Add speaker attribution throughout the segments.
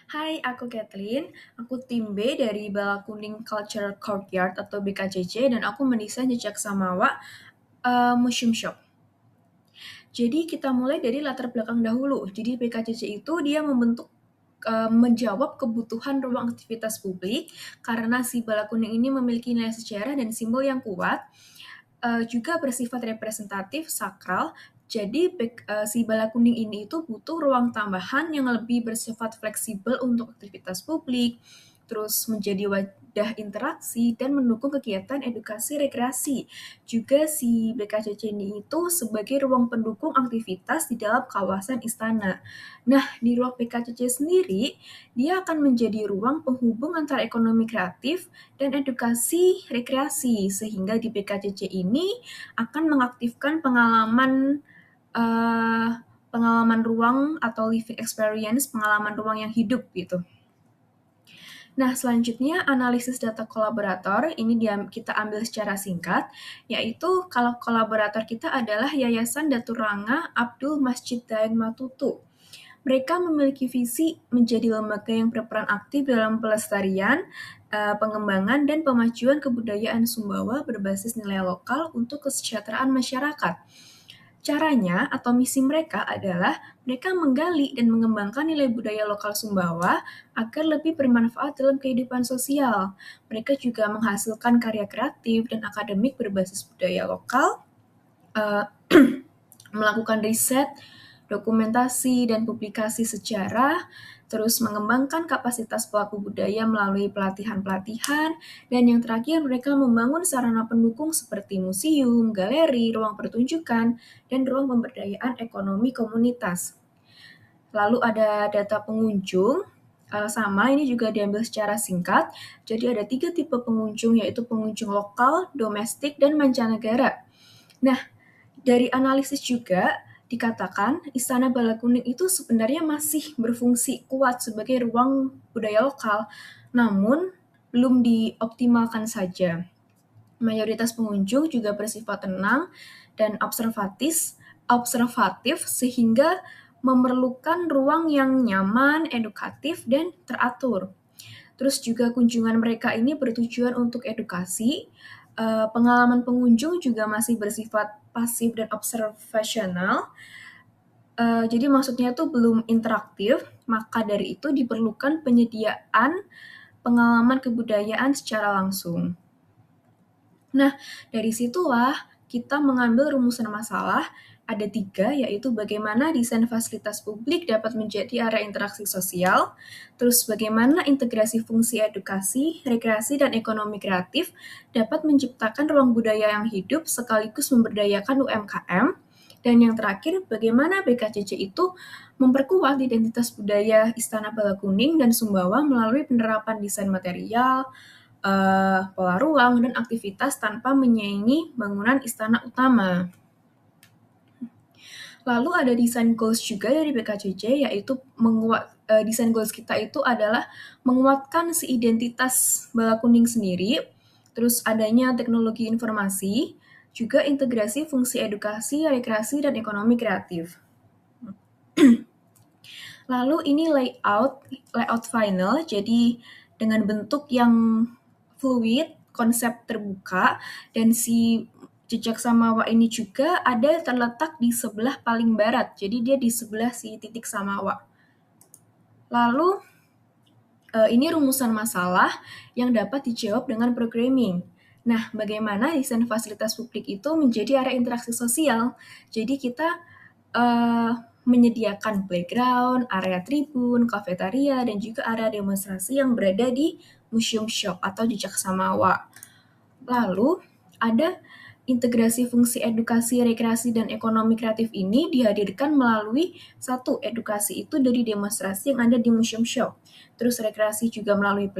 Speaker 1: Hai, aku Kathleen. Aku tim B dari Balakuning Cultural Courtyard atau BKCC dan aku mendesain jejak Samawa Museum Shop. Jadi kita mulai dari latar belakang dahulu. Jadi BKCC itu dia menjawab kebutuhan ruang aktivitas publik karena si Balakuning ini memiliki nilai sejarah dan simbol yang kuat, juga bersifat representatif, sakral. Jadi si bala kuning ini itu butuh ruang tambahan yang lebih bersifat fleksibel untuk aktivitas publik, terus menjadi wadah interaksi dan mendukung kegiatan edukasi rekreasi. Juga si BKCC ini itu sebagai ruang pendukung aktivitas di dalam kawasan istana. Nah, di ruang BKCC sendiri, dia akan menjadi ruang penghubung antara ekonomi kreatif dan edukasi rekreasi, sehingga di BKCC ini akan mengaktifkan eh, pengalaman ruang atau living experience, pengalaman ruang yang hidup gitu. Nah, selanjutnya analisis data kolaborator, ini kita ambil secara singkat, yaitu kalau kolaborator kita adalah Yayasan Daturanga Abdul Masjid Daeng Matutu. Mereka memiliki visi menjadi lembaga yang berperan aktif dalam pelestarian, pengembangan, dan pemajuan kebudayaan Sumbawa berbasis nilai lokal untuk kesejahteraan masyarakat. Caranya atau misi mereka adalah mereka menggali dan mengembangkan nilai budaya lokal Sumbawa agar lebih bermanfaat dalam kehidupan sosial. Mereka juga menghasilkan karya kreatif dan akademik berbasis budaya lokal, uh, melakukan riset, dokumentasi, dan publikasi sejarah, terus mengembangkan kapasitas pelaku budaya melalui pelatihan-pelatihan, dan yang terakhir mereka membangun sarana pendukung seperti museum, galeri, ruang pertunjukan, dan ruang pemberdayaan ekonomi komunitas. Lalu ada data pengunjung, sama ini juga diambil secara singkat. Jadi ada 3 tipe pengunjung, yaitu pengunjung lokal, domestik, dan mancanegara. Nah, dari analisis juga dikatakan Istana Balakuning itu sebenarnya masih berfungsi kuat sebagai ruang budaya lokal, namun belum dioptimalkan saja. Mayoritas pengunjung juga bersifat tenang dan observatif sehingga memerlukan ruang yang nyaman, edukatif, dan teratur. Terus juga kunjungan mereka ini bertujuan untuk edukasi. Pengalaman pengunjung juga masih bersifat pasif dan observasional. Jadi maksudnya itu belum interaktif, maka dari itu diperlukan penyediaan pengalaman kebudayaan secara langsung. Nah, dari situlah kita mengambil rumusan masalah, ada 3, yaitu bagaimana desain fasilitas publik dapat menjadi area interaksi sosial, terus bagaimana integrasi fungsi edukasi, rekreasi, dan ekonomi kreatif dapat menciptakan ruang budaya yang hidup sekaligus memberdayakan UMKM, dan yang terakhir, bagaimana BKCC itu memperkuat identitas budaya Istana Balakuning dan Sumbawa melalui penerapan desain material, pola ruang, dan aktivitas tanpa menyaingi bangunan istana utama. Lalu ada desain goals juga dari BKCC, yaitu desain goals kita itu adalah menguatkan si identitas Balakuning sendiri, terus adanya teknologi informasi, juga integrasi fungsi edukasi, rekreasi, dan ekonomi kreatif. Lalu ini layout final, jadi dengan bentuk yang fluid, konsep terbuka, dan si jejak Samawa ini juga ada terletak di sebelah paling barat, jadi dia di sebelah si titik Samawa. Lalu ini rumusan masalah yang dapat dijawab dengan programming. Nah, bagaimana desain fasilitas publik itu menjadi area interaksi sosial? Jadi kita menyediakan playground, area tribun, kafetaria, dan juga area demonstrasi yang berada di Museum Shop atau Jejak Samawa. Lalu, ada integrasi fungsi edukasi, rekreasi, dan ekonomi kreatif ini dihadirkan melalui satu, edukasi itu dari demonstrasi yang ada di Museum Shop. Terus rekreasi juga melalui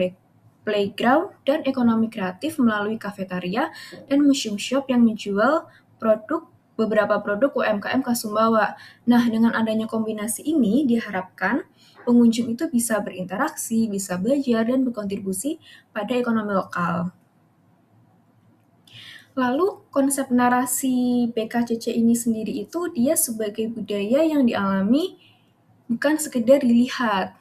Speaker 1: playground, dan ekonomi kreatif melalui kafetaria dan Museum Shop yang menjual beberapa produk UMKM khas Sumbawa. Nah, dengan adanya kombinasi ini diharapkan pengunjung itu bisa berinteraksi, bisa belajar, dan berkontribusi pada ekonomi lokal. Lalu konsep narasi BKCC ini sendiri itu dia sebagai budaya yang dialami bukan sekedar dilihat.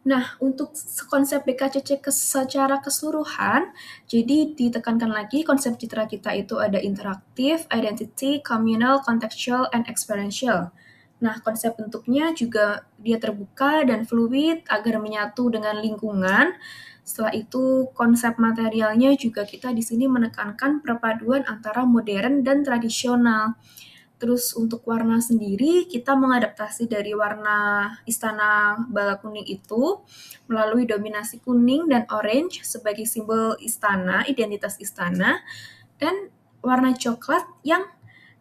Speaker 1: Nah, untuk konsep BKCC secara keseluruhan, jadi ditekankan lagi konsep citra kita itu ada interaktif, identity, communal, contextual, and experiential. Nah, konsep bentuknya juga dia terbuka dan fluid agar menyatu dengan lingkungan. Setelah itu, konsep materialnya juga kita di sini menekankan perpaduan antara modern dan tradisional. Terus untuk warna sendiri, kita mengadaptasi dari warna Istana Bala Kuning itu melalui dominasi kuning dan orange sebagai simbol istana, identitas istana, dan warna coklat yang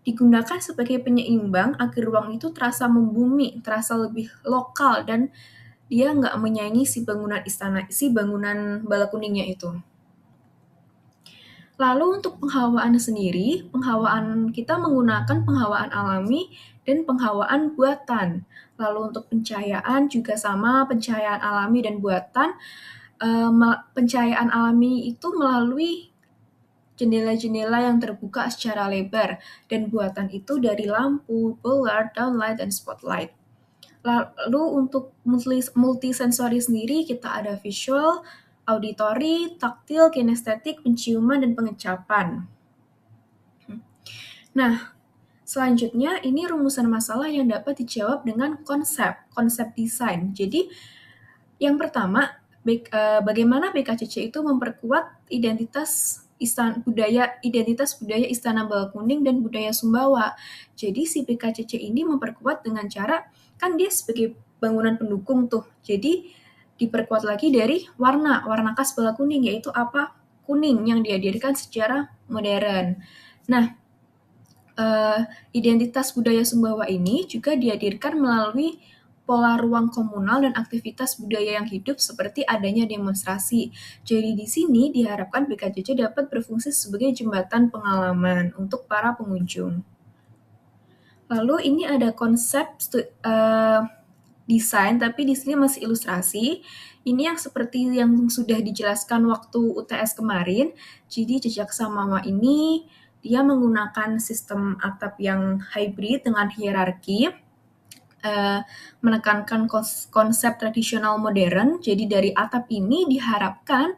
Speaker 1: digunakan sebagai penyeimbang agar ruang itu terasa membumi, terasa lebih lokal, dan dia nggak menyaingi si bangunan istana, si bangunan Bala Kuningnya itu. Lalu untuk penghawaan sendiri, penghawaan kita menggunakan penghawaan alami dan penghawaan buatan. Lalu untuk pencahayaan juga sama, pencahayaan alami dan buatan. Pencahayaan alami itu melalui jendela-jendela yang terbuka secara lebar, dan buatan itu dari lampu, bollard, downlight, dan spotlight. Lalu untuk multisensori sendiri kita ada visual, auditory, taktil, kinestetik, penciuman, dan pengecapan. Nah, selanjutnya ini rumusan masalah yang dapat dijawab dengan konsep desain. Jadi, yang pertama, bagaimana BKCC itu memperkuat identitas budaya Istana Bala Kuning dan budaya Sumbawa. Jadi si BKCC ini memperkuat dengan cara, kan dia sebagai bangunan pendukung tuh. Jadi diperkuat lagi dari warna khas Bala Kuning, yaitu apa? Kuning yang dihadirkan secara modern. Nah, identitas budaya Sumbawa ini juga dihadirkan melalui pola ruang komunal dan aktivitas budaya yang hidup seperti adanya demonstrasi. Jadi di sini diharapkan BKCC dapat berfungsi sebagai jembatan pengalaman untuk para pengunjung. Lalu ini ada konsep desain, tapi di sini masih ilustrasi. Ini yang seperti yang sudah dijelaskan waktu UTS kemarin. Jadi jejak Samawa ini dia menggunakan sistem atap yang hybrid dengan hierarki, menekankan konsep tradisional modern. Jadi dari atap ini diharapkan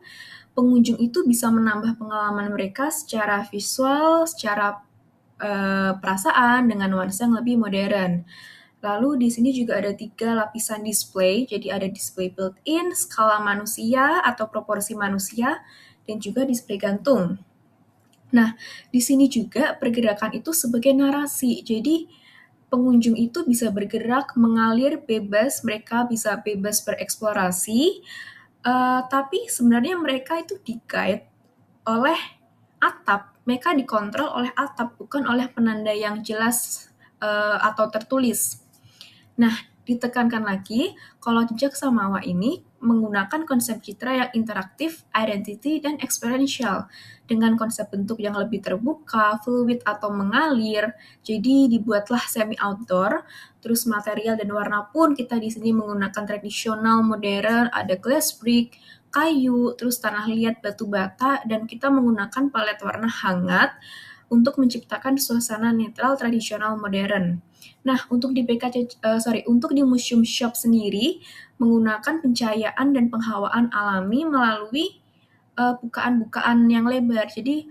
Speaker 1: pengunjung itu bisa menambah pengalaman mereka secara visual, secara perasaan dengan nuansa yang lebih modern. Lalu di sini juga ada 3 lapisan display, jadi ada display built-in, skala manusia atau proporsi manusia, dan juga display gantung. Nah, di sini juga pergerakan itu sebagai narasi, jadi pengunjung itu bisa bergerak, mengalir bebas, mereka bisa bebas bereksplorasi, tapi sebenarnya mereka itu di-guide oleh atap, mereka dikontrol oleh atap, bukan oleh penanda yang jelas atau tertulis. Nah, ditekankan lagi kalau jejak Samawa ini menggunakan konsep citra yang interaktif, identity, dan experiential dengan konsep bentuk yang lebih terbuka, fluid atau mengalir. Jadi dibuatlah semi outdoor. Terus material dan warna pun kita di sini menggunakan tradisional, modern, ada glass brick, kayu, terus tanah liat, batu bata, dan kita menggunakan palet warna hangat untuk menciptakan suasana netral tradisional modern. Nah, untuk di untuk di Museum Shop sendiri menggunakan pencahayaan dan penghawaan alami melalui bukaan-bukaan yang lebar. Jadi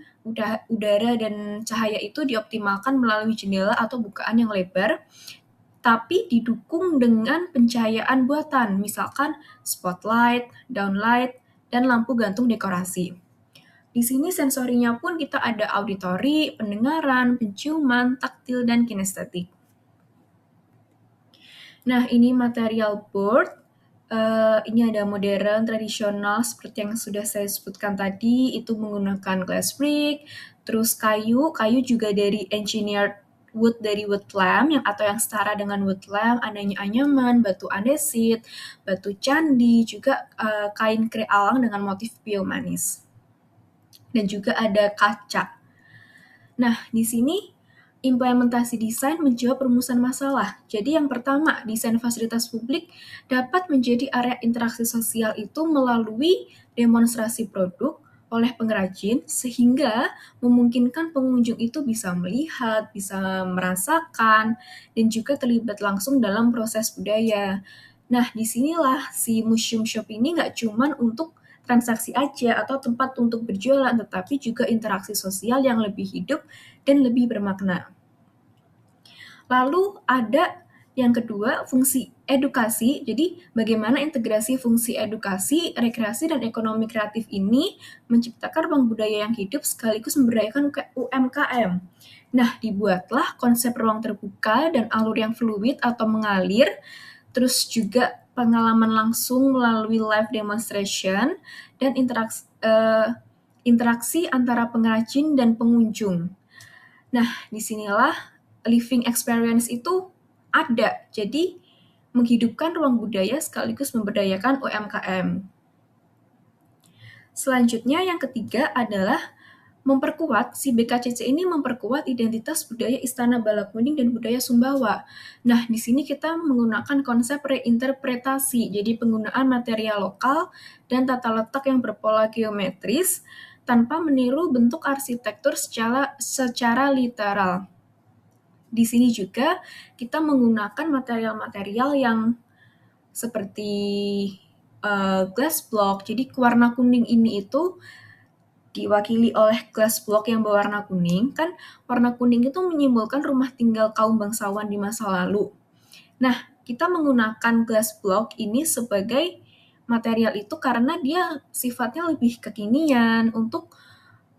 Speaker 1: udara dan cahaya itu dioptimalkan melalui jendela atau bukaan yang lebar, tapi didukung dengan pencahayaan buatan, misalkan spotlight, downlight, dan lampu gantung dekorasi. Di sini sensorinya pun kita ada auditori, pendengaran, penciuman, taktil, dan kinestetik. Nah, ini material board. Ini ada modern, tradisional, seperti yang sudah saya sebutkan tadi, itu menggunakan glass brick, terus kayu juga dari engineered wood dari woodland, atau yang setara dengan woodland, adanya anyaman, batu andesit, batu candi, juga kain kre alang dengan motif biomanis. Dan juga ada kaca. Nah, di sini implementasi desain menjawab perumusan masalah. Jadi yang pertama, desain fasilitas publik dapat menjadi area interaksi sosial itu melalui demonstrasi produk oleh pengrajin, sehingga memungkinkan pengunjung itu bisa melihat, bisa merasakan, dan juga terlibat langsung dalam proses budaya. Nah, disinilah si museum shop ini nggak cuman untuk transaksi aja atau tempat untuk berjualan, tetapi juga interaksi sosial yang lebih hidup dan lebih bermakna. Lalu ada yang kedua, fungsi edukasi. Jadi, bagaimana integrasi fungsi edukasi, rekreasi, dan ekonomi kreatif ini menciptakan ruang budaya yang hidup sekaligus memberdayakan UMKM. Nah, dibuatlah konsep ruang terbuka dan alur yang fluid atau mengalir, terus juga pengalaman langsung melalui live demonstration, dan interaksi antara pengrajin dan pengunjung. Nah, disinilah living experience itu ada. Jadi, menghidupkan ruang budaya sekaligus memberdayakan UMKM. Selanjutnya, yang ketiga adalah memperkuat, si BKCC ini memperkuat identitas budaya Istana Balakuning dan budaya Sumbawa. Nah, di sini kita menggunakan konsep reinterpretasi, jadi penggunaan material lokal dan tata letak yang berpola geometris tanpa meniru bentuk arsitektur secara literal. Di sini juga kita menggunakan material-material yang seperti glass block. Jadi warna kuning ini itu diwakili oleh glass block yang berwarna kuning. Kan warna kuning itu menyimbolkan rumah tinggal kaum bangsawan di masa lalu. Nah, kita menggunakan glass block ini sebagai material itu karena dia sifatnya lebih kekinian untuk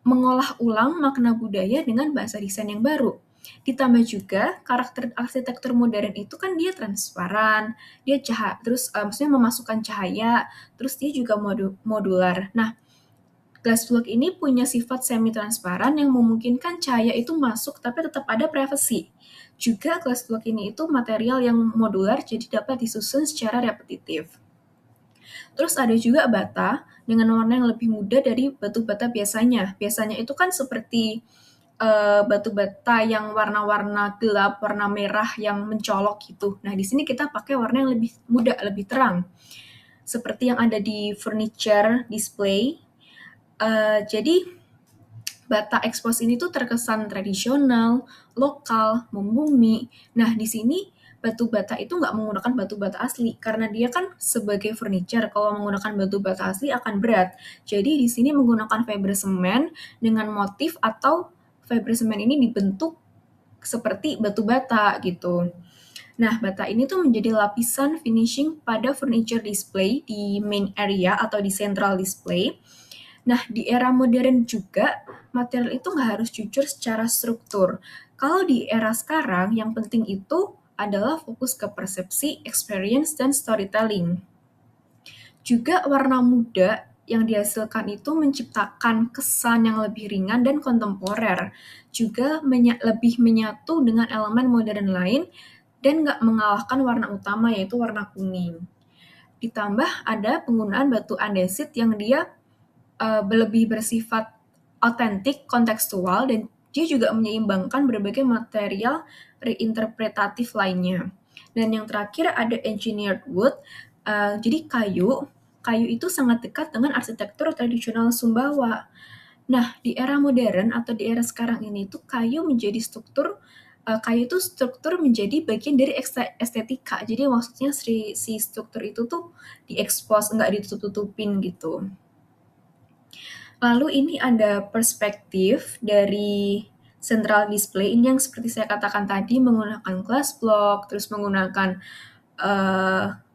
Speaker 1: mengolah ulang makna budaya dengan bahasa desain yang baru. Ditambah juga karakter arsitektur modern itu kan dia transparan, dia maksudnya memasukkan cahaya, terus dia juga modular. Nah, glass block ini punya sifat semi-transparan yang memungkinkan cahaya itu masuk tapi tetap ada privacy. Juga glass block ini itu material yang modular jadi dapat disusun secara repetitif. Terus ada juga bata dengan warna yang lebih muda dari batu bata biasanya. Biasanya itu kan seperti batu bata yang warna-warna gelap, warna merah yang mencolok gitu. Nah, di sini kita pakai warna yang lebih muda, lebih terang. Seperti yang ada di furniture display. Jadi bata expose ini tuh terkesan tradisional, lokal, membumi. Nah, di sini batu bata itu nggak menggunakan batu bata asli karena dia kan sebagai furniture. Kalau menggunakan batu bata asli akan berat. Jadi di sini menggunakan fiber semen dengan motif atau fiber semen ini dibentuk seperti batu bata gitu. Nah, bata ini tuh menjadi lapisan finishing pada furniture display di main area atau di central display. Nah, di era modern juga, material itu nggak harus jujur secara struktur. Kalau di era sekarang, yang penting itu adalah fokus ke persepsi, experience, dan storytelling. Juga warna muda yang dihasilkan itu menciptakan kesan yang lebih ringan dan kontemporer. Juga lebih menyatu dengan elemen modern lain dan nggak mengalahkan warna utama yaitu warna kuning. Ditambah ada penggunaan batu andesit yang dia lebih bersifat otentik, kontekstual, dan dia juga menyeimbangkan berbagai material reinterpretatif lainnya. Dan yang terakhir ada engineered wood, jadi kayu. Kayu itu sangat dekat dengan arsitektur tradisional Sumbawa. Nah, di era modern atau di era sekarang ini tuh kayu itu struktur menjadi bagian dari estetika. Jadi maksudnya si struktur itu tuh diekspos, nggak ditutup-tutupin gitu. Lalu ini ada perspektif dari central display ini yang seperti saya katakan tadi menggunakan glass block, terus menggunakan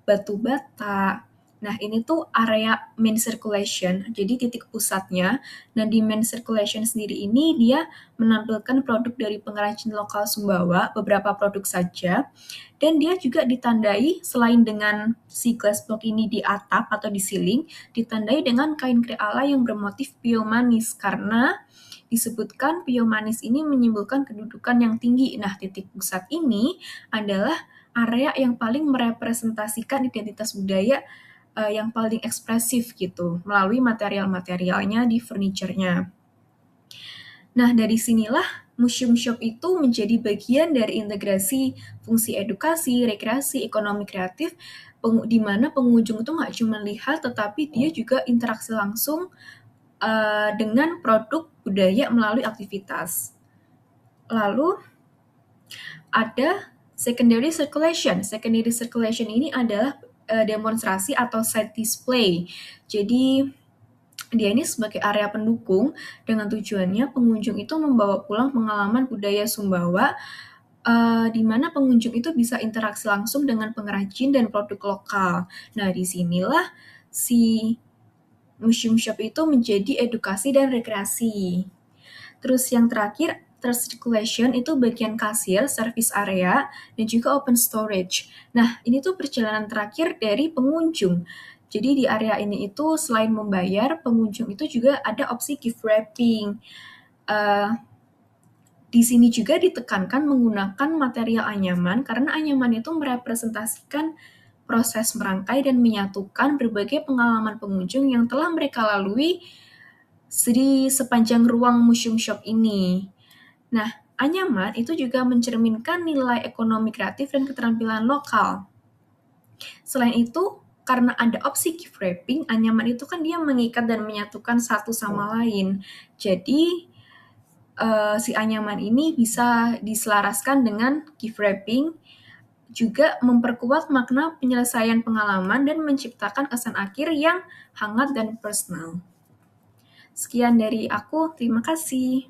Speaker 1: batu bata. Nah, ini tuh area main circulation, jadi titik pusatnya. Nah, di main circulation sendiri ini dia menampilkan produk dari pengrajin lokal Sumbawa, beberapa produk saja. Dan dia juga ditandai selain dengan si glass block ini di atap atau di ceiling, ditandai dengan kain kreala yang bermotif pio manis karena disebutkan pio manis ini menyimbolkan kedudukan yang tinggi. Nah, titik pusat ini adalah area yang paling merepresentasikan identitas budaya yang paling ekspresif gitu melalui material-materialnya di furniture-nya. Nah, dari sinilah museum shop itu menjadi bagian dari integrasi fungsi edukasi, rekreasi, ekonomi kreatif, di mana pengunjung itu nggak cuma lihat, tetapi dia juga interaksi langsung dengan produk budaya melalui aktivitas. Lalu, ada secondary circulation. Secondary circulation ini adalah demonstrasi atau site display. Jadi dia ini sebagai area pendukung dengan tujuannya pengunjung itu membawa pulang pengalaman budaya Sumbawa, di mana pengunjung itu bisa interaksi langsung dengan pengrajin dan produk lokal. Nah, disinilah si Museum Shop itu menjadi edukasi dan rekreasi. Terus yang terakhir, third circulation itu bagian kasir, service area, dan juga open storage. Nah, ini tuh perjalanan terakhir dari pengunjung. Jadi di area ini itu selain membayar, pengunjung itu juga ada opsi gift wrapping. Di sini juga ditekankan menggunakan material anyaman karena anyaman itu merepresentasikan proses merangkai dan menyatukan berbagai pengalaman pengunjung yang telah mereka lalui di sepanjang ruang Museum Shop ini. Nah, anyaman itu juga mencerminkan nilai ekonomi kreatif dan keterampilan lokal. Selain itu, karena ada opsi gift wrapping, anyaman itu kan dia mengikat dan menyatukan satu sama lain. Jadi, si anyaman ini bisa diselaraskan dengan gift wrapping, juga memperkuat makna penyelesaian pengalaman dan menciptakan kesan akhir yang hangat dan personal. Sekian dari aku, terima kasih.